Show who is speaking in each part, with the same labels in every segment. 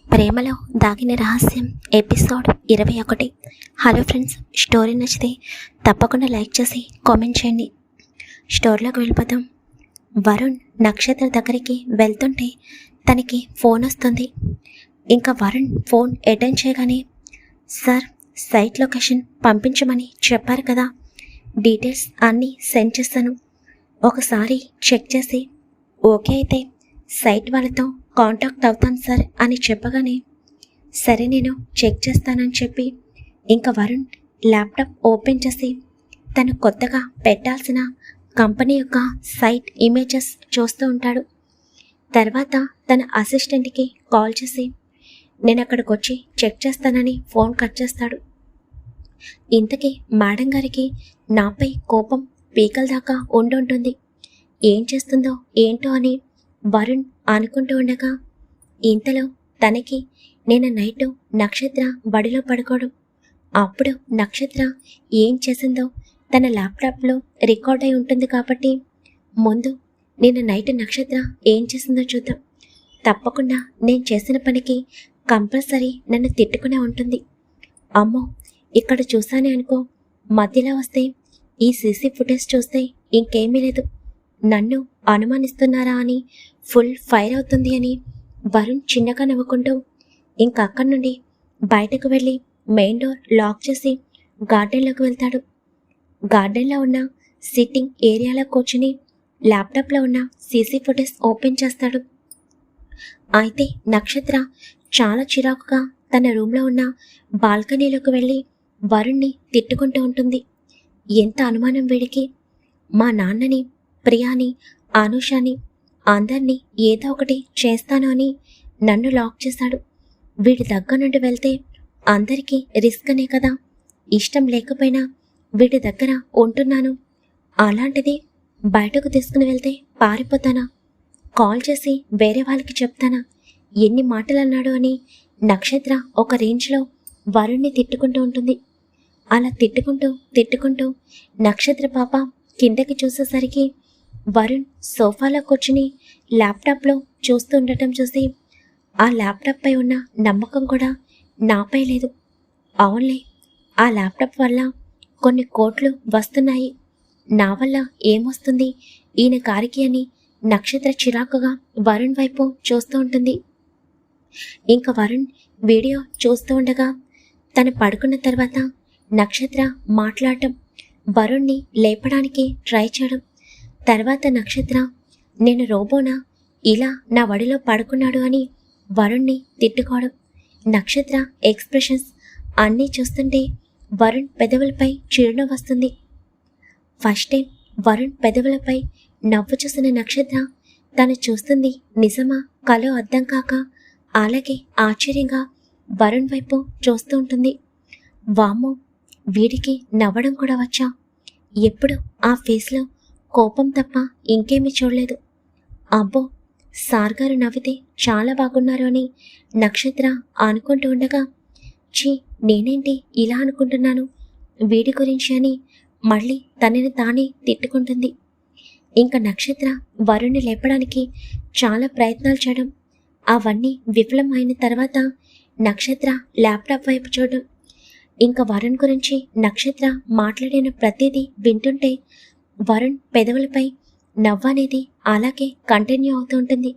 Speaker 1: ప్రేమలో దాగిన రహస్యం ఎపిసోడ్ 21. హలో ఫ్రెండ్స్, స్టోరీ నచ్చితే తప్పకుండా లైక్ చేసి కామెంట్ చేయండి. స్టోరీలోకి వెళ్ళిపోతాం. వరుణ్ నక్షత్ర దగ్గరికి వెళ్తుంటే తనకి ఫోన్ వస్తుంది. ఇంకా వరుణ్ ఫోన్ అటెండ్ చేయగానే, సార్ సైట్ లొకేషన్ పంపించమని చెప్పారు కదా, డీటెయిల్స్ అన్నీ సెండ్ చేస్తాను, ఒకసారి చెక్ చేసి ఓకే అయితే సైట్ వాళ్ళతో కాంటాక్ట్ అవుతాను సార్ అని చెప్పగానే, సరే నేను చెక్ చేస్తానని చెప్పి ఇంకా వరుణ్ ల్యాప్టాప్ ఓపెన్ చేసి తను కొత్తగా పెట్టాల్సిన కంపెనీ యొక్క సైట్ ఇమేజెస్ చూస్తూ ఉంటాడు. తర్వాత తన అసిస్టెంట్కి కాల్ చేసి నేను అక్కడికి వచ్చి చెక్ చేస్తానని ఫోన్ కట్ చేస్తాడు. ఇంతకీ మేడం గారికి నాపై కోపం పీకల దాకా ఉండుంటుంది. ఏం చేస్తుందో ఏంటో అని వరుణ్ అనుకుంటూ ఉండగా, ఇంతలో తనకి నేను నైట్ నక్షత్ర బడిలో పడుకోవడం, అప్పుడు నక్షత్ర ఏం చేసిందో తన ల్యాప్టాప్లో రికార్డ్ అయి ఉంటుంది కాబట్టి ముందు నేను నైట్ నక్షత్ర ఏం చేసిందో చూద్దాం. తప్పకుండా నేను చేసిన పనికి కంపల్సరీ నన్ను తిట్టుకునే ఉంటుంది. అమ్మో, ఇక్కడ చూసానే అనుకో, మధ్యలో వస్తే ఈ సీసీ ఫుటేజ్ చూస్తే ఇంకేమీ లేదు, నన్ను అనుమానిస్తున్నారా అని ఫుల్ ఫైర్ అవుతుంది అని వరుణ్ చిన్నగా నవ్వుకుంటూ ఇంకక్కడి నుండి బయటకు వెళ్ళి మెయిన్ డోర్ లాక్ చేసి గార్డెన్లోకి వెళ్తాడు. గార్డెన్లో ఉన్న సిట్టింగ్ ఏరియాలో కూర్చుని ల్యాప్టాప్లో ఉన్న సీసీ ఫుటేజ్ ఓపెన్ చేస్తాడు. అయితే నక్షత్ర చాలా చిరాకుగా తన రూమ్లో ఉన్న బాల్కనీలోకి వెళ్ళి వరుణ్ణి తిట్టుకుంటూ ఉంటుంది. ఎంత అనుమానం వీడికి, మా నాన్నని, ప్రియాని, అనుషాని అందరినీ ఏదో ఒకటి చేస్తాను అని నన్ను లాక్ చేశాడు. వీడి దగ్గర నుండి వెళ్తే అందరికీ రిస్క్ అనే కదా, ఇష్టం లేకపోయినా వీడి దగ్గర ఉంటున్నాను, అలాంటిది బయటకు తీసుకుని వెళ్తే పారిపోతానా, కాల్ చేసి వేరే వాళ్ళకి చెప్తానా, ఎన్ని మాటలు అన్నాడు అని నక్షత్ర ఒక రేంజ్లో వరుణ్ణి తిట్టుకుంటూ ఉంటుంది. అలా తిట్టుకుంటూ నక్షత్ర పాప కిందకి చూసేసరికి వరుణ్ సోఫాలో కూర్చుని ల్యాప్టాప్లో చూస్తూ ఉండటం చూసి ఆ ల్యాప్టాప్పై ఉన్న నమ్మకం కూడా నాపై లేదు. అవునులే, ఆ ల్యాప్టాప్ వల్ల కొన్ని కోట్లు వస్తున్నాయి, నా వల్ల ఏమొస్తుంది ఈయన కారికి అని నక్షత్ర చిరాకుగా వరుణ్ వైపు చూస్తూ ఉంటుంది. ఇంకా వరుణ్ వీడియో చూస్తూ ఉండగా తను పడుకున్న తర్వాత నక్షత్ర మాట్లాడటం, వరుణ్ణి లేపడానికి ట్రై చేయడం, తర్వాత నక్షత్ర నేను రోబోనా ఇలా నా వడిలో పడుకున్నాడు అని వరుణ్ణి తిట్టుకోవడం, నక్షత్ర ఎక్స్ప్రెషన్స్ అన్నీ చూస్తుంటే వరుణ్ పెదవులపై చిరునవ్వు వస్తుంది. ఫస్ట్ టైం వరుణ్ పెదవులపై నవ్వు చూసిన నక్షత్ర తను చూస్తుంది నిజమా కలో అర్థం కాక అలాగే ఆశ్చర్యంగా వరుణ్ వైపు చూస్తూ ఉంటుంది. వామ్మో, వీడికి నవ్వడం కూడా వచ్చా, ఎప్పుడు ఆ ఫేస్లో కోపం తప్ప ఇంకేమీ చూడలేదు. అబ్బో, సార్ గారు నవ్వితే చాలా బాగున్నారు అని నక్షత్ర అనుకుంటూ ఉండగా, ఛీ నేనేంటి ఇలా అనుకుంటున్నాను వీడి గురించి అని మళ్ళీ తనని తానే తిట్టుకుంటుంది. ఇంకా నక్షత్ర వరుణ్ణి లేపడానికి చాలా ప్రయత్నాలు చేయడం, అవన్నీ విఫలం అయిన తర్వాత నక్షత్ర ల్యాప్టాప్ వైపు చూడడం, ఇంకా వరుణ్ గురించి నక్షత్ర మాట్లాడిన ప్రతిదీ వింటుంటే వరుణ్ పెదవులపై నవ్వనేది అలాగే కంటిన్యూ అవుతూ ఉంటుంది.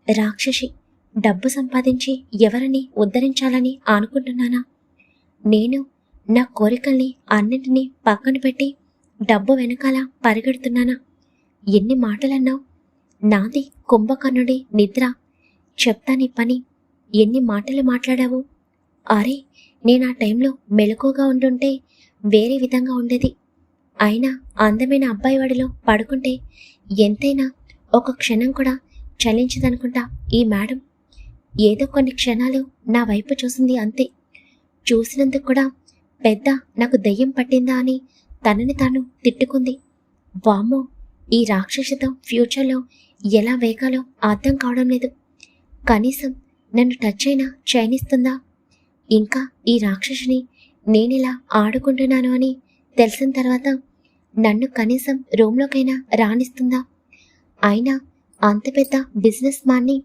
Speaker 1: రాక్షసి, డబ్బు సంపాదించి ఎవరిని ఉద్ధరించాలని అనుకుంటున్నానా, నేను నా కోరికల్ని అన్నింటినీ పక్కన పెట్టి డబ్బు వెనకాల పరిగెడుతున్నానా, ఎన్ని మాటలన్నావు, నాది కుంభకర్ణుడి నిద్ర, చెప్తాని పని, ఎన్ని మాటలు మాట్లాడావు, అరే నేను ఆ టైంలో మెలకుగా ఉండుంటే వేరే విధంగా ఉండేది, అయినా అందమైన అబ్బాయి వాడిలో పడుకుంటే ఎంతైనా ఒక క్షణం కూడా చలించదనుకుంటా ఈ మేడం, ఏదో కొన్ని క్షణాలు నా వైపు చూసింది అంతే, చూసినందుకు కూడా పెద్ద నాకు దయ్యం పట్టిందా అని తనని తాను తిట్టుకుంది. వామ్మో, ఈ రాక్షసితో ఫ్యూచర్లో ఎలా వేగాలో అర్థం కావడం లేదు, కనీసం నన్ను టచ్ అయినా చైనిస్తుందా, ఇంకా ఈ రాక్షసిని నేనిలా ఆడుకుంటున్నాను అని తెలిసిన తర్వాత నన్ను కనీసం రూమ్లోకైనా రాణిస్తుందా, అయినా అంత పెద్ద బిజినెస్ మ్యాన్ని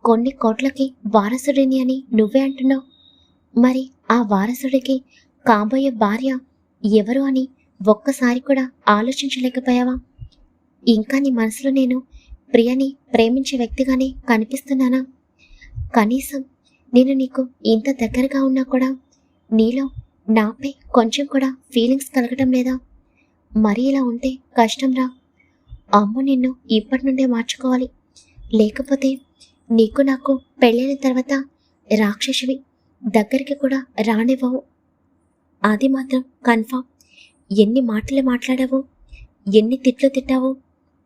Speaker 1: కొన్ని కోట్లకి వారసుడిని అని నువ్వే అంటున్నావు. మరి ఆ వారసుడికి కాబోయే భార్య ఎవరు అని ఒక్కసారి కూడా ఆలోచించలేకపోయావా? ఇంకా నీ మనసులో నేను ప్రియని ప్రేమించే వ్యక్తిగానే కనిపిస్తున్నానా? కనీసం నేను నీకు ఇంత దగ్గరగా ఉన్నా కూడా నీలో నాపై కొంచెం కూడా ఫీలింగ్స్ కలగటం లేదా? మరి ఇలా ఉంటే కష్టంరా. అమ్మ నిన్ను ఇప్పటి నుండే మార్చుకోవాలి. లేకపోతే నీకు నాకు పెళ్ళైన తర్వాత రాక్షసివి దగ్గరికి కూడా రానివ్వవు. అది మాత్రం కన్ఫామ్. ఎన్ని మాటలు మాట్లాడావు, ఎన్ని తిట్లు తిట్టావు,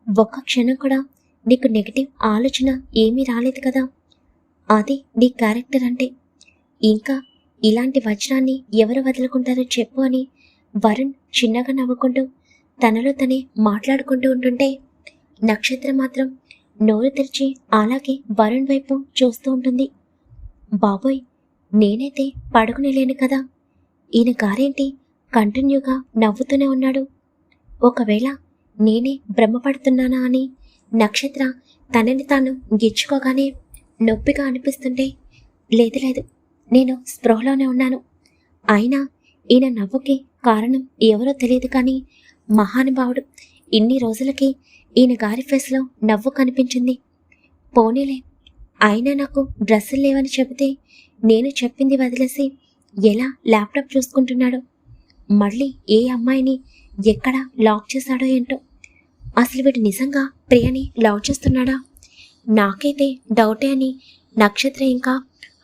Speaker 1: ఒక్క క్షణం కూడా నీకు నెగిటివ్ ఆలోచన ఏమీ రాలేదు కదా. అది నీ క్యారెక్టర్ అంటే. ఇంకా ఇలాంటి వజ్రాన్ని ఎవరు వదులుకుంటారో చెప్పు అని వరుణ్ చిన్నగా నవ్వుకుంటూ తనలో తనే మాట్లాడుకుంటూ ఉంటుంటే నక్షత్ర మాత్రం నోరు తెరిచి అలాగే వరుణ్ వైపు చూస్తూ ఉంటుంది. బాబోయ్, నేనైతే పడుకునేలేను కదా, ఈయన గారేంటి కంటిన్యూగా నవ్వుతూనే ఉన్నాడు. ఒకవేళ నేనే భ్రమపడుతున్నానా అని నక్షత్ర తనని తాను గిచ్చుకోగానే నొప్పిగా అనిపిస్తుంటే లేదు లేదు, నేను స్పృహలోనే ఉన్నాను. అయినా ఈయన నవ్వుకి కారణం ఎవరో తెలియదు కానీ మహానుభావుడు ఇన్ని రోజులకి ఈయన గారి ఫేస్లో నవ్వు కనిపించింది. పోనీలే, అయినా నాకు డ్రెస్సులు లేవని చెబితే నేను చెప్పింది వదిలేసి ఎలా ల్యాప్టాప్ చూసుకుంటున్నాడు. మళ్ళీ ఏ అమ్మాయిని ఎక్కడ లాక్ చేశాడో ఏంటో. అసలు వీడు నిజంగా ప్రియని లవ్ చేస్తున్నాడా? నాకైతే డౌటే అని నక్షత్ర ఇంకా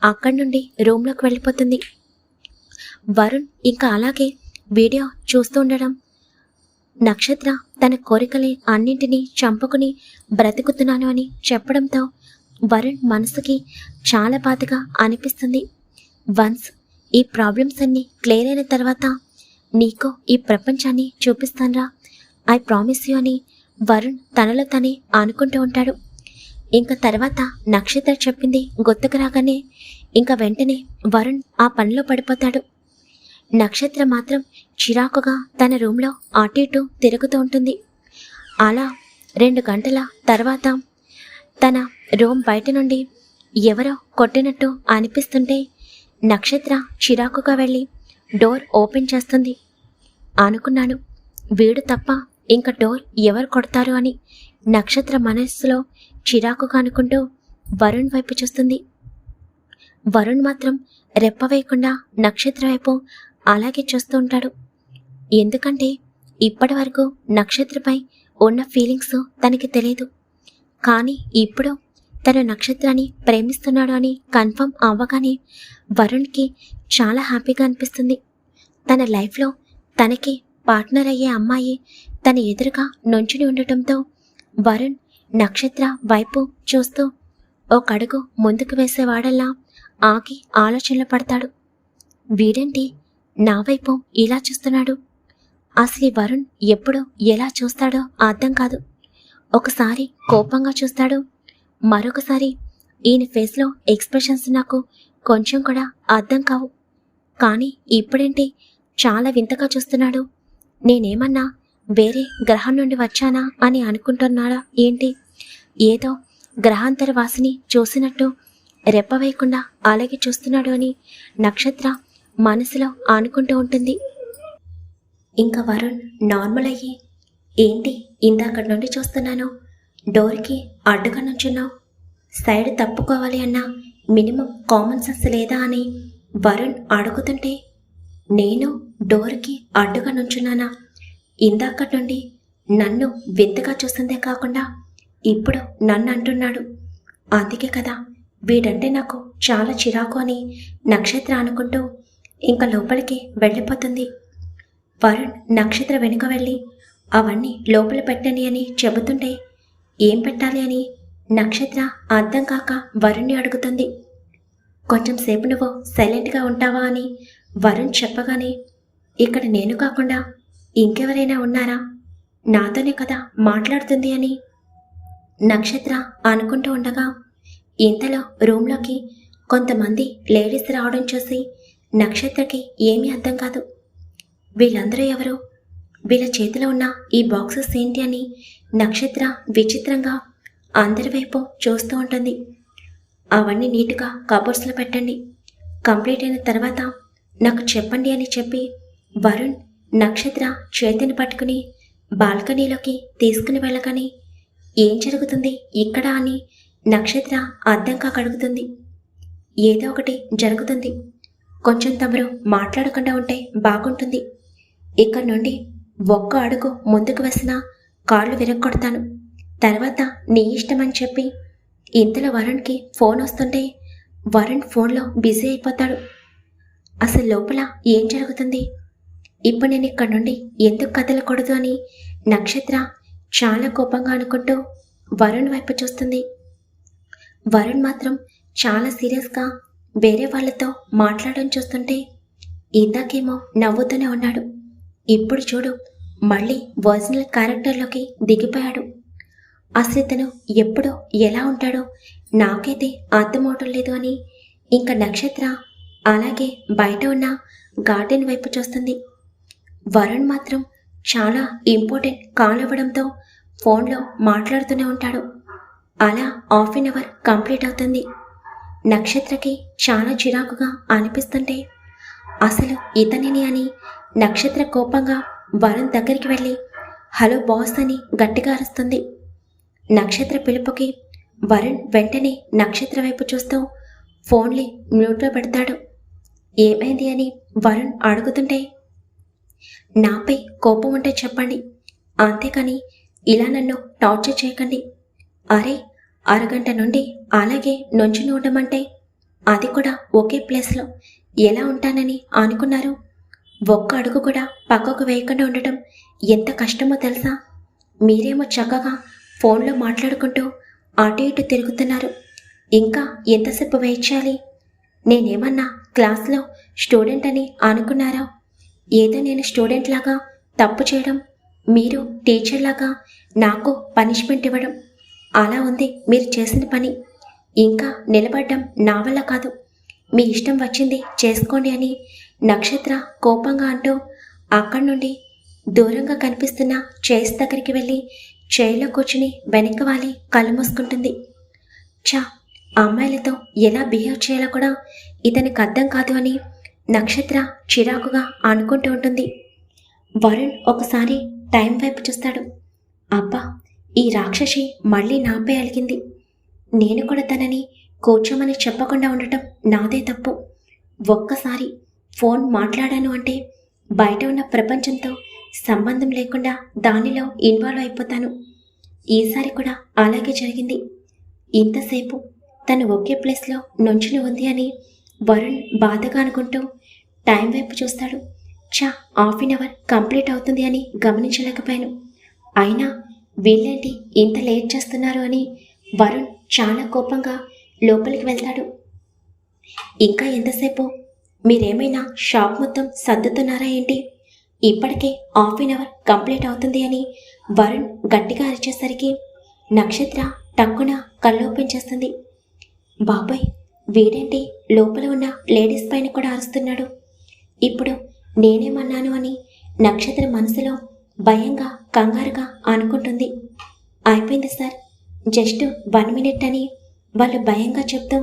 Speaker 1: అక్కడి నుండి రూమ్లోకి వెళ్ళిపోతుంది. వరుణ్ ఇంకా అలాగే వీడియో చూస్తూ ఉండడం, నక్షత్ర తన కోరికలే అన్నింటినీ చంపుకుని బ్రతుకుతున్నాను అని చెప్పడంతో వరుణ్ మనసుకి చాలా బాధగా అనిపిస్తుంది. వన్స్ ఈ ప్రాబ్లమ్స్ అన్నీ క్లియర్ అయిన తర్వాత నీకు ఈ ప్రపంచాన్ని చూపిస్తాన్రా, ఐ ప్రామిస్ యూ అని వరుణ్ తనలో తనే అనుకుంటూ ఉంటాడు. ఇంకా తర్వాత నక్షత్ర చెప్పింది గుర్తుకు రాగానే ఇంకా వెంటనే వరుణ్ ఆ పనిలో పడిపోతాడు. నక్షత్ర మాత్రం చిరాకుగా తన రూమ్లో అటు ఇటు తిరుగుతూ ఉంటుంది. అలా 2 గంటల తర్వాత తన రూమ్ బయట నుండి ఎవరో కొట్టినట్టు అనిపిస్తుంటే నక్షత్ర చిరాకుగా వెళ్ళి డోర్ ఓపెన్ చేస్తుంది. అనుకున్నాను, వీడు తప్ప ఇంకా డోర్ ఎవరు కొడతారు అని నక్షత్ర మనస్సులో చిరాకుగా అనుకుంటూ వరుణ్ వైపు చూస్తుంది. వరుణ్ మాత్రం రెప్ప వేయకుండా నక్షత్ర వైపు అలాగే చూస్తూ ఉంటాడు. ఎందుకంటే ఇప్పటి వరకు నక్షత్రపై ఉన్న ఫీలింగ్స్ తనకి తెలియదు. కానీ ఇప్పుడు తను నక్షత్రాన్ని ప్రేమిస్తున్నాడు అని కన్ఫర్మ్ అవ్వగానే వరుణ్కి చాలా హ్యాపీగా అనిపిస్తుంది. తన లైఫ్లో తనకి పార్ట్నర్ అయ్యే అమ్మాయి తన ఎదురుగా నుంచుని ఉండటంతో వరుణ్ నక్షత్ర వైపు చూస్తూ ఒక అడుగు ముందుకు వేసేవాడల్లా ఆగి ఆలోచనలు పడతాడు. వీడేంటి నా వైపు ఇలా చూస్తున్నాడు? అసలు వరుణ్ ఎప్పుడు ఎలా చూస్తాడో అర్థం కాదు. ఒకసారి కోపంగా చూస్తాడు, మరొకసారి ఈయన ఫేస్లో ఎక్స్ప్రెషన్స్ నాకు కొంచెం కూడా అర్థం కావు. కానీ ఇప్పుడేంటి చాలా వింతగా చూస్తున్నాడు? నేనేమన్నా వేరే గ్రహం నుండి వచ్చానా అని అనుకుంటున్నాడా ఏంటి? ఏదో గ్రహాంతర వాసిని చూసినట్టు రెప్ప వేయకుండా అలాగే చూస్తున్నాడు అని నక్షత్ర మనసులో అనుకుంటూ ఉంటుంది. ఇంకా వరుణ్ నార్మల్ అయ్యి, ఏంటి ఇందాకటి నుండి చూస్తున్నాను, డోర్కి అడ్డుగా నుంచున్నావు, సైడ్ తప్పుకోవాలి అన్న మినిమం కామన్ సెన్స్ లేదా అని వరుణ్ అడుగుతుంటే, నేను డోర్కి అడ్డుగా నుంచున్నానా? ఇందాకటి నుండి నన్ను వింతగా చూస్తుందే కాకుండా ఇప్పుడు నన్ను అంటున్నాడు. అందుకే కదా వీడంటే నాకు చాలా చిరాకు అని నక్షత్ర అనుకుంటూ ఇంకా లోపలికి వెళ్ళిపోతుంది. వరుణ్ నక్షత్ర వెనుక వెళ్ళి అవన్నీ లోపల పెట్టని అని చెబుతుంటే ఏం పెట్టాలి అని నక్షత్ర అర్థం కాక వరుణ్ని అడుగుతుంది. కొంచెం సేపు నువ్వు సైలెంట్గా ఉంటావా అని వరుణ్ చెప్పగానే, ఇక్కడ నేను కాకుండా ఇంకెవరైనా ఉన్నారా? నాతోనే కదా మాట్లాడుతుంది అని నక్షత్ర అనుకుంటూ ఉండగా ఇంతలో రూమ్లోకి కొంతమంది లేడీస్ రావడం చూసి నక్షత్రకి ఏమీ అర్థం కాదు. వీళ్ళందరూ ఎవరు? వీళ్ళ చేతిలో ఉన్న ఈ బాక్సెస్ ఏంటి అని నక్షత్ర విచిత్రంగా అందరి వైపు చూస్తూ ఉంటుంది. అవన్నీ నీట్గా కబోర్డ్స్లో పెట్టండి. కంప్లీట్ అయిన తర్వాత నాకు చెప్పండి అని చెప్పి వరుణ్ నక్షత్ర చేతిని పట్టుకుని బాల్కనీలోకి తీసుకుని వెళ్ళగానే ఏం జరుగుతుంది ఇక్కడ అని నక్షత్ర అర్థం కాక అడుగుతుంది. ఏదో ఒకటి జరుగుతుంది, కొంచెం తమరు మాట్లాడకుండా ఉంటే బాగుంటుంది. ఇక్కడ నుండి ఒక్క అడుగు ముందుకు వేసినా కాళ్ళు విరగొడతాను, తర్వాత నీ ఇష్టమని చెప్పి ఇంతలో వరుణ్కి ఫోన్ వస్తుంటే వరుణ్ ఫోన్లో బిజీ అయిపోతాడు. అసలు లోపల ఏం జరుగుతుంది, ఇప్పుడు నేను ఇక్కడ నుండి ఎందుకు కదలకూడదు అని నక్షత్ర చాలా కోపంగా అనుకుంటూ వరుణ్ వైపు చూస్తుంది. వరుణ్ మాత్రం చాలా సీరియస్గా వేరే వాళ్ళతో మాట్లాడడం చూస్తుంటే ఇందాకేమో నవ్వుతూనే ఉన్నాడు, ఇప్పుడు చూడు మళ్ళీ ఒరిజినల్ క్యారెక్టర్లోకి దిగిపోయాడు. అసలు ఇతను ఎప్పుడో ఎలా ఉంటాడో నాకైతే అర్థమవటం లేదు అని ఇంకా నక్షత్ర అలాగే బయట ఉన్న గార్డెన్ వైపు చూస్తుంది. వరుణ్ మాత్రం చాలా ఇంపార్టెంట్ కాల్ అవ్వడంతో ఫోన్లో మాట్లాడుతూనే ఉంటాడు. అలా ½ అన్ అవర్ కంప్లీట్ అవుతుంది. నక్షత్రకి చాలా చిరాకుగా అనిపిస్తుంటే అసలు ఇతనిని అని నక్షత్ర కోపంగా వరుణ్ దగ్గరికి వెళ్ళి హలో బాస్ అని గట్టిగా అరుస్తుంది. నక్షత్ర పిలుపుకి వరుణ్ వెంటనే నక్షత్ర వైపు చూస్తూ ఫోన్ని మ్యూట్లో పెడతాడు. ఏమైంది అని వరుణ్ అడుగుతుంటే నాపై కోపం ఉంటే చెప్పండి, అంతేకాని ఇలా నన్ను టార్చర్ చేయకండి. అరే అరగంట నుండి అలాగే నుంచుని ఉండమంటే అది కూడా ఒకే ప్లేస్లో ఎలా ఉంటానని అనుకున్నారు? ఒక్క అడుగు కూడా పక్కకు వేయకుండా ఉండటం ఎంత కష్టమో తెలుసా? మీరేమో చక్కగా ఫోన్లో మాట్లాడుకుంటూ అటు ఇటు తిరుగుతున్నారు. ఇంకా ఎంతసేపు వెయిట్ చేయాలి? నేనేమన్నా క్లాస్లో స్టూడెంట్ అని అనుకున్నారా? ఏదో నేను స్టూడెంట్ లాగా తప్పు చేయడం, మీరు టీచర్ లాగా నాకు పనిష్మెంట్ ఇవ్వడం, అలా ఉంది మీరు చేసిన పని. ఇంకా నిలబడ్డం నా వల్ల కాదు, మీ ఇష్టం వచ్చింది చేసుకోండి అని నక్షత్ర కోపంగా అంటూ అక్కడి నుండి దూరంగా కనిపిస్తున్న చైర్స్ దగ్గరికి వెళ్ళి చైర్లో కూర్చుని వెనక్కి వాలి కళ్ళు మూసుకుంటుంది. అమ్మాయిలతో ఎలా బిహేవ్ చేయాలో కూడా ఇతనికి అర్థం కాదు అని నక్షత్ర చిరాకుగా అనుకుంటూ ఉంటుంది. వరుణ్ ఒకసారి టైం వైపు చూస్తాడు. అబ్బా, ఈ రాక్షసి మళ్ళీ నాపై అలిగింది. నేను కూడా తనని కూర్చోమని చెప్పకుండా ఉండటం నాదే తప్పు. ఒక్కసారి ఫోన్ మాట్లాడాను అంటే బయట ఉన్న ప్రపంచంతో సంబంధం లేకుండా దానిలో ఇన్వాల్వ్ అయిపోతాను. ఈసారి కూడా అలాగే జరిగింది. ఇంతసేపు తను ఒకే ప్లేస్లో నుంచుని ఉంది అని వరుణ్ బాధగా అనుకుంటూ టైం వైపు చూస్తాడు. ½ అన్ అవర్ కంప్లీట్ అవుతుంది అని గమనించలేకపోయాను. అయినా వీళ్ళేంటి ఇంత లేట్ చేస్తున్నారు అని వరుణ్ చాలా కోపంగా లోపలికి వెళ్తాడు. ఇంకా ఎంతసేపు? మీరేమైనా షాప్ మొత్తం సర్దుతున్నారా ఏంటి? ఇప్పటికే ½ అన్ అవర్ కంప్లీట్ అవుతుంది అని వరుణ్ గట్టిగా అరిచేసరికి నక్షత్ర టక్కున కళ్ళు ఓపెన్ చేస్తుంది. బాబాయ్, వీడేంటి లోపల ఉన్న లేడీస్ పైన కూడా అరుస్తున్నాడు? ఇప్పుడు నేనేమన్నాను అని నక్షత్ర మనసులో భయంగా కంగారుగా అనుకుంటుంది. అయిపోయింది సార్, జస్ట్ 1 మినిట్ అని వాళ్ళు భయంగా చెప్తూ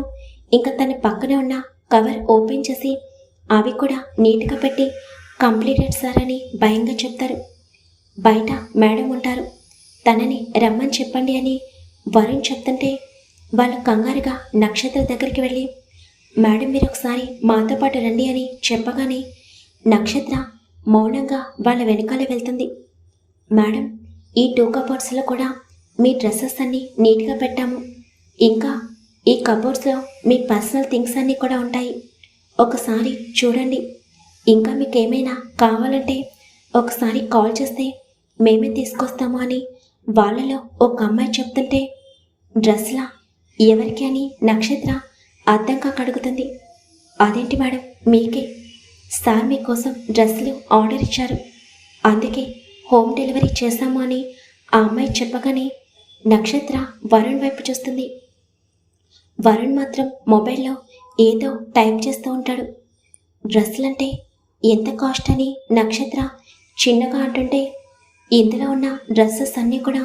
Speaker 1: ఇంకా తన పక్కన ఉన్న కవర్ ఓపెన్ చేసి అవి కూడా నీట్గా పెట్టి కంప్లీటెడ్ సార్ అని భయంగా చెప్తారు. బయట మేడం ఉంటారు, తనని రమ్మని చెప్పండి అని వరుణ్ చెప్తుంటే వాళ్ళు కంగారుగా నక్షత్ర దగ్గరికి వెళ్ళి మేడం మీరు ఒకసారి మాతో పాటు రండి అని చెప్పగానే నక్షత్ర మౌనంగా వాళ్ళ వెనకాలే వెళ్తుంది. మేడం, ఈ 2 కబోర్డ్స్లో కూడా మీ డ్రెస్సెస్ అన్నీ నీట్గా పెట్టాము. ఇంకా ఈ కబోర్డ్స్లో మీ పర్సనల్ థింగ్స్ అన్నీ కూడా ఉంటాయి, ఒకసారి చూడండి. ఇంకా మీకు ఏమైనా కావాలంటే ఒకసారి కాల్ చేస్తే మేమే తీసుకొస్తాము అని వాళ్ళలో ఒక అమ్మాయి చెప్తుంటే డ్రెస్లా ఎవరికి అని నక్షత్ర అర్థం కాక అడుగుతుంది. అదేంటి మేడం, మీకే సార్ మీకోసం డ్రెస్సులు ఆర్డర్ ఇచ్చారు, అందుకే హోమ్ డెలివరీ చేశాము అని ఆ అమ్మాయి చెప్పగానే నక్షత్ర వరుణ్ వైపు చూస్తుంది. వరుణ్ మాత్రం మొబైల్లో ఏదో టైప్ చేస్తూ ఉంటాడు. డ్రెస్సులంటే ఎంత కాస్ట్ అని నక్షత్ర చిన్నగా అంటుంటే ఇందులో ఉన్న డ్రెస్సెస్ అన్నీ కూడా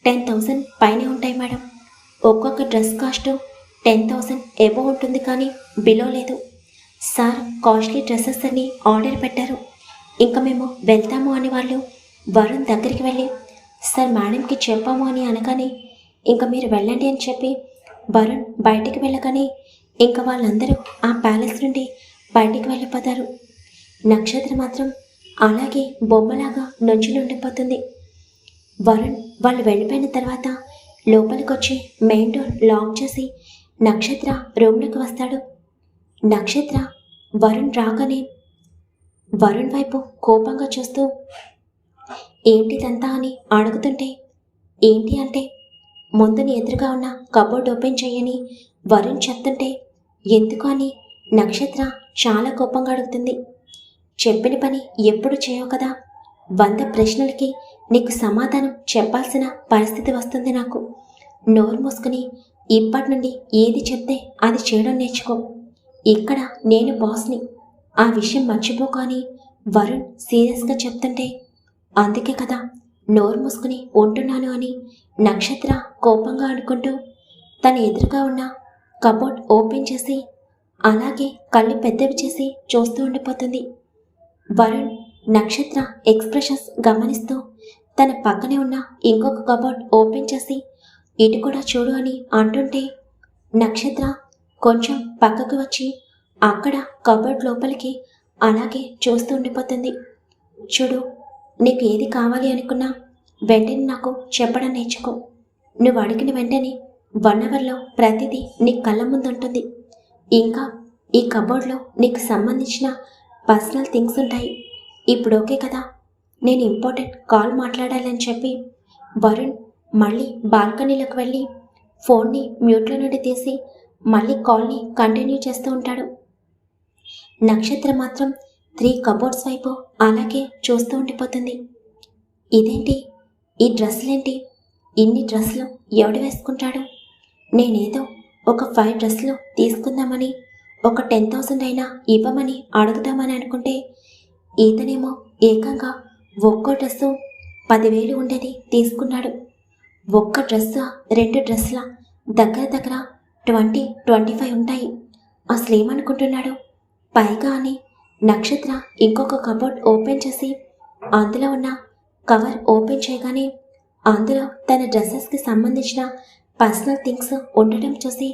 Speaker 1: 10,000 పైనే ఉంటాయి మేడం. ఒక్కొక్క డ్రెస్ కాస్ట్ 10,000 ఎబో ఉంటుంది కానీ బిలో లేదు. సార్ కాస్ట్లీ డ్రెస్సెస్ అన్ని ఆర్డర్ పెట్టారు. ఇంకా మేము వెళ్తాము అని వాళ్ళు వరుణ్ దగ్గరికి వెళ్ళి సార్ మేడంకి చెప్పాము అని అనగానే ఇంకా మీరు వెళ్ళండి అని చెప్పి వరుణ్ బయటికి వెళ్ళగానే ఇంకా వాళ్ళందరూ ఆ ప్యాలెస్ నుండి బయటికి వెళ్ళిపోతారు. నక్షత్ర మాత్రం అలాగే బొమ్మలాగా నుంచుని ఉండిపోతుంది. వరుణ్ వాళ్ళు వెళ్ళిపోయిన తర్వాత లోపలికి వచ్చి మెయిన్ డోర్ లాక్ చేసి నక్షత్ర రూమ్లోకి వస్తాడు. నక్షత్ర వరుణ్ రాగానే వరుణ్ వైపు కోపంగా చూస్తూ ఏంటిదంతా అని అడుగుతుంటే ఏంటి అంటే ముందుని ఎదురుగా ఉన్న కబోర్డ్ ఓపెన్ చేయని వరుణ్ చెప్తుంటే ఎందుకు అని నక్షత్ర చాలా కోపంగా అడుగుతుంది. చెప్పిన పని ఎప్పుడు చేయవు కదా, 100 ప్రశ్నలకి నీకు సమాధానం చెప్పాల్సిన పరిస్థితి వస్తుంది. నాకు నోరు మూసుకుని ఇప్పటి నుండి ఏది చెప్తే అది చేయడం నేర్చుకో. ఇక్కడ నేను బాస్ని, ఆ విషయం మర్చిపోకు అని వరుణ్ సీరియస్గా చెప్తుంటే అందుకే కదా నోరు మూసుకుని ఉంటున్నాను అని నక్షత్ర కోపంగా అనుకుంటూ తన ఎదురుగా ఉన్న కబోర్డ్ ఓపెన్ చేసి అలాగే కళ్ళు పెద్దవి చేసి చూస్తూ ఉండిపోతుంది. వరుణ్ నక్షత్ర ఎక్స్ప్రెషన్స్ గమనిస్తూ తన పక్కనే ఉన్న ఇంకొక కబోర్డ్ ఓపెన్ చేసి ఇటు కూడా చూడు అని అంటుంటే నక్షత్ర కొంచెం పక్కకు వచ్చి అక్కడ కబోర్డ్ లోపలికి అలాగే చూస్తూ ఉండిపోతుంది. చూడు, నీకు ఏది కావాలి అనుకున్నా వెంటనే నాకు చెప్పడం నేర్చుకో. నువ్వు అడిగిన వెంటనే 1 అవర్లో ప్రతిదీ నీ కళ్ళ ముందు ఉంటుంది. ఇంకా ఈ కబోర్డ్లో నీకు సంబంధించిన పర్సనల్ థింగ్స్ ఉంటాయి. ఇప్పుడు ఓకే కదా, నేను ఇంపార్టెంట్ కాల్ మాట్లాడాలని చెప్పి వరుణ్ మళ్ళీ బాల్కనీలోకి వెళ్ళి ఫోన్ని మ్యూట్లో నుండి తీసి మళ్ళీ కాల్ని కంటిన్యూ చేస్తూ ఉంటాడు. నక్షత్ర మాత్రం 3 కబోర్డ్స్ వైపు అలాగే చూస్తూ ఉండిపోతుంది. ఇదేంటి, ఈ డ్రెస్సులేంటి, ఇన్ని డ్రెస్సులు ఎవడు వేసుకుంటాడు? నేనేదో ఒక 5 డ్రెస్సులు తీసుకుందామని ఒక 10,000 అయినా ఇవ్వమని అడుగుదామని అనుకుంటే ఈతనేమో ఏకంగా ఒక్కో డ్రెస్సు 10,000 ఉండేది తీసుకున్నాడు. ఒక్క డ్రెస్సు 2 డ్రెస్సుల దగ్గర దగ్గర 20-25 ఉంటాయి. అసలేమనుకుంటున్నాడు? పైగా అని నక్షత్ర ఇంకొక కబోర్డ్ ఓపెన్ చేసి అందులో ఉన్న కవర్ ఓపెన్ చేయగానే అందులో తన డ్రెస్సెస్కి సంబంధించిన పర్సనల్ థింగ్స్ ఉండటం చూసి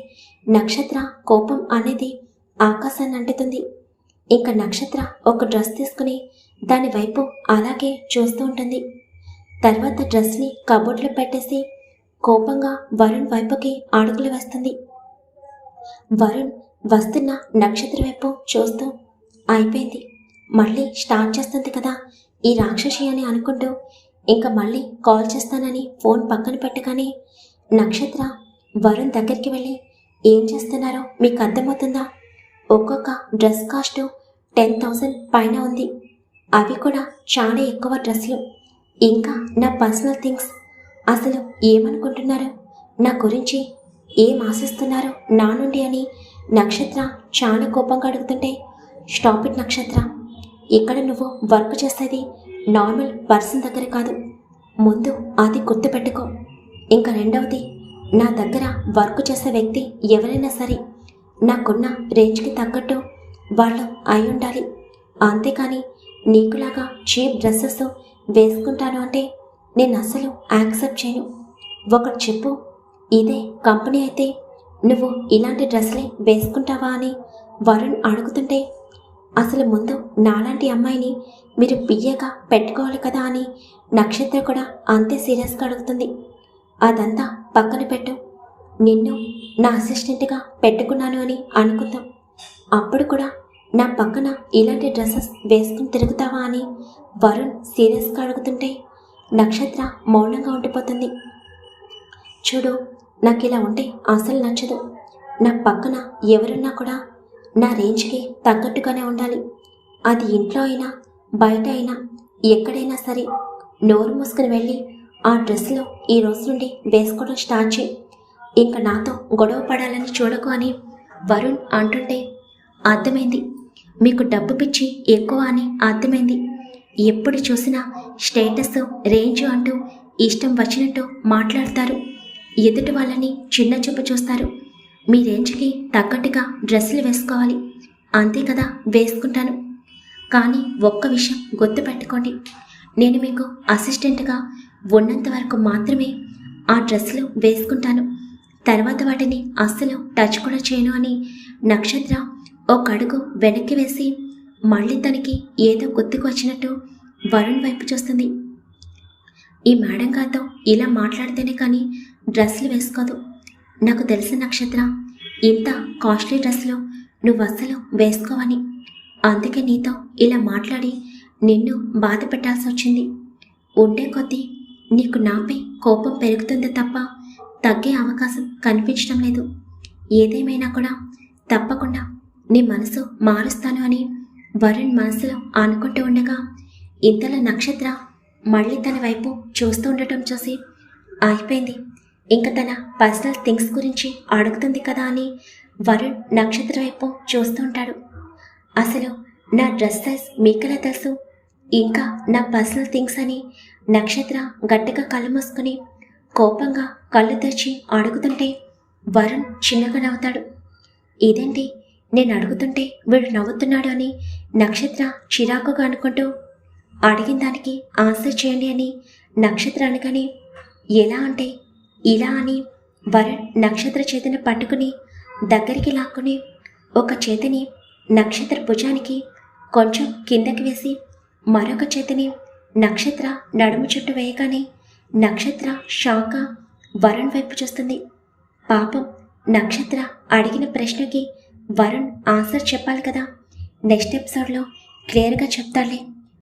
Speaker 1: నక్షత్ర కోపం అనేది ఆకాశాన్ని అంటుతుంది. ఇంకా నక్షత్ర ఒక డ్రెస్ తీసుకుని దాని వైపు అలాగే చూస్తూ ఉంటుంది. తర్వాత డ్రెస్ని కబోర్డ్లో పెట్టేసి కోపంగా వరుణ్ వైపుకి అడుగులు వేస్తుంది. వరుణ్ వస్తున్న నక్షత్ర వైపు చూస్తూ అయిపోయింది, మళ్ళీ స్టార్ట్ చేస్తుంది కదా ఈ రాక్షసి అని అనుకుంటూ ఇంకా మళ్ళీ కాల్ చేస్తానని ఫోన్ పక్కన పెట్టగానే నక్షత్ర వరుణ్ దగ్గరికి వెళ్ళి ఏం చేస్తున్నారో మీకు అర్థమవుతుందా? ఒక్కొక్క డ్రెస్ కాస్ట్ 10,000 పైన ఉంది. అవి కూడా చాలా ఎక్కువ డ్రెస్సులు. ఇంకా నా పర్సనల్ థింగ్స్. అసలు ఏమనుకుంటున్నారు? నా గురించి ఏం ఆశిస్తున్నారు నా నుండి అని నక్షత్ర చాలా కోపంగా అడుగుతుంటే స్టాప్ ఇట్ నక్షత్ర, ఇక్కడ నువ్వు వర్క్ చేసేది నార్మల్ పర్సన్ దగ్గర కాదు, ముందు అది గుర్తుపెట్టుకో. ఇంకా రెండవది, నా దగ్గర వర్క్ చేసే వ్యక్తి ఎవరైనా సరే నాకున్న రేంజ్కి తగ్గట్టు వాళ్ళు అయి ఉండాలి. అంతేకాని నీకులాగా చీప్ డ్రెస్సెస్ వేసుకుంటాను అంటే నేను అసలు యాక్సెప్ట్ చేయను. ఒకటి చెప్పు, ఇదే కంపెనీ అయితే నువ్వు ఇలాంటి డ్రెస్లే వేసుకుంటావా అని వరుణ్ అడుగుతుంటే అసలు ముందు నాలాంటి అమ్మాయిని మీరు పియ్యగా పెట్టుకోవాలి కదా అని నక్షత్ర కూడా అంతే సీరియస్గా అడుగుతుంది. అదంతా పక్కన పెట్టు, నిన్ను నా అసిస్టెంట్గా పెట్టుకున్నాను అని అనుకుందాం. అప్పుడు కూడా నా పక్కన ఇలాంటి డ్రెస్సెస్ వేసుకుని తిరుగుతావా అని వరుణ్ సీరియస్గా అడుగుతుంటే నక్షత్ర మౌనంగా ఉండిపోతుంది. చూడు, నాకు ఇలా ఉంటే అసలు నచ్చదు. నా పక్కన ఎవరున్నా కూడా నా రేంజ్కి తగ్గట్టుగానే ఉండాలి. అది ఇంట్లో అయినా బయట అయినా ఎక్కడైనా సరే. నోరు మూసుకుని వెళ్ళి ఆ డ్రెస్లో ఈ రోజు నుండి వేసుకోవడం స్టార్ట్ చేయి. ఇంకా నాతో గొడవ పడాలని చూడకు అని వరుణ్ అంటుంటే అర్థమైంది, మీకు డబ్బు పిచ్చి ఎక్కువ అని అర్థమైంది. ఎప్పుడు చూసినా స్టేటస్ రేంజ్ అంటూ ఇష్టం వచ్చినట్టు మాట్లాడతారు. ఎదుటి వాళ్ళని చిన్న చూపు చూస్తారు. మీ రేంజ్కి తగ్గట్టుగా డ్రెస్సులు వేసుకోవాలి. అంతే కదా, వేసుకుంటాను. కానీ ఒక్క విషయం గుర్తుపెట్టుకోండి, నేను మీకు అసిస్టెంట్గా ఉన్నంత వరకు మాత్రమే ఆ డ్రెస్సులు వేసుకుంటాను. తర్వాత వాటిని అస్సలు టచ్ కూడా చేయను అని నక్షత్ర ఒక అడుగు వెనక్కి వేసి మళ్ళీ తనకి ఏదో గుర్తుకు వచ్చినట్టు వరుణ్ వైపు చూస్తుంది. ఈ మేడం గారితో ఇలా మాట్లాడితేనే కానీ డ్రెస్సులు వేసుకోదు. నాకు తెలిసిన నక్షత్ర, ఇంత కాస్ట్లీ డ్రెస్సులు నువ్వు అస్సలు వేసుకోవని. అందుకే నీతో ఇలా మాట్లాడి నిన్ను బాధ పెట్టాల్సి వచ్చింది. ఉండే కొద్దీ నీకు నాపై కోపం పెరుగుతుంది తప్ప తగ్గే అవకాశం కనిపించడం లేదు. ఏదేమైనా కూడా తప్పకుండా నీ మనసు మారుస్తాను అని వరుణ్ మనసులో అనుకుంటూ ఉండగా ఇంతలో నక్షత్ర మళ్ళీ తన వైపు చూస్తూ ఉండటం చూసి అయిపోయింది, ఇంకా తన పర్సనల్ థింగ్స్ గురించి అడుగుతుంది కదా అని వరుణ్ నక్షత్ర వైపు చూస్తూ ఉంటాడు. అసలు నా డ్రెస్ సైజ్ మీకెలా తెలుసు, ఇంకా నా పర్సనల్ థింగ్స్ అని నక్షత్ర గట్టిగా కళ్ళు మూసుకుని కోపంగా కళ్ళు తెచ్చి అడుగుతుంటే వరుణ్ చిన్నగా నవ్వుతాడు. ఇదేంటి, నేను అడుగుతుంటే వీడు నవ్వుతున్నాడు అని నక్షత్ర చిరాకుగా అనుకుంటూ అడిగిన దానికి ఆన్సర్ చేయండి అని నక్షత్ర అనగానే ఎలా అంటే ఇలా అని వరుణ్ నక్షత్ర చేతిని పట్టుకుని దగ్గరికి లాక్కుని ఒక చేతిని నక్షత్ర భుజానికి కొంచెం కిందకి వేసి మరొక చేతిని నక్షత్ర నడుము చుట్టూ వేయగానే నక్షత్ర షాక్గా వరుణ్ వైపు చూస్తుంది. పాపం నక్షత్ర అడిగిన ప్రశ్నకి వరుణ్ ఆన్సర్ చెప్పాలి కదా. నెక్స్ట్ ఎపిసోడ్లో క్లియర్గా చెప్తాడులే.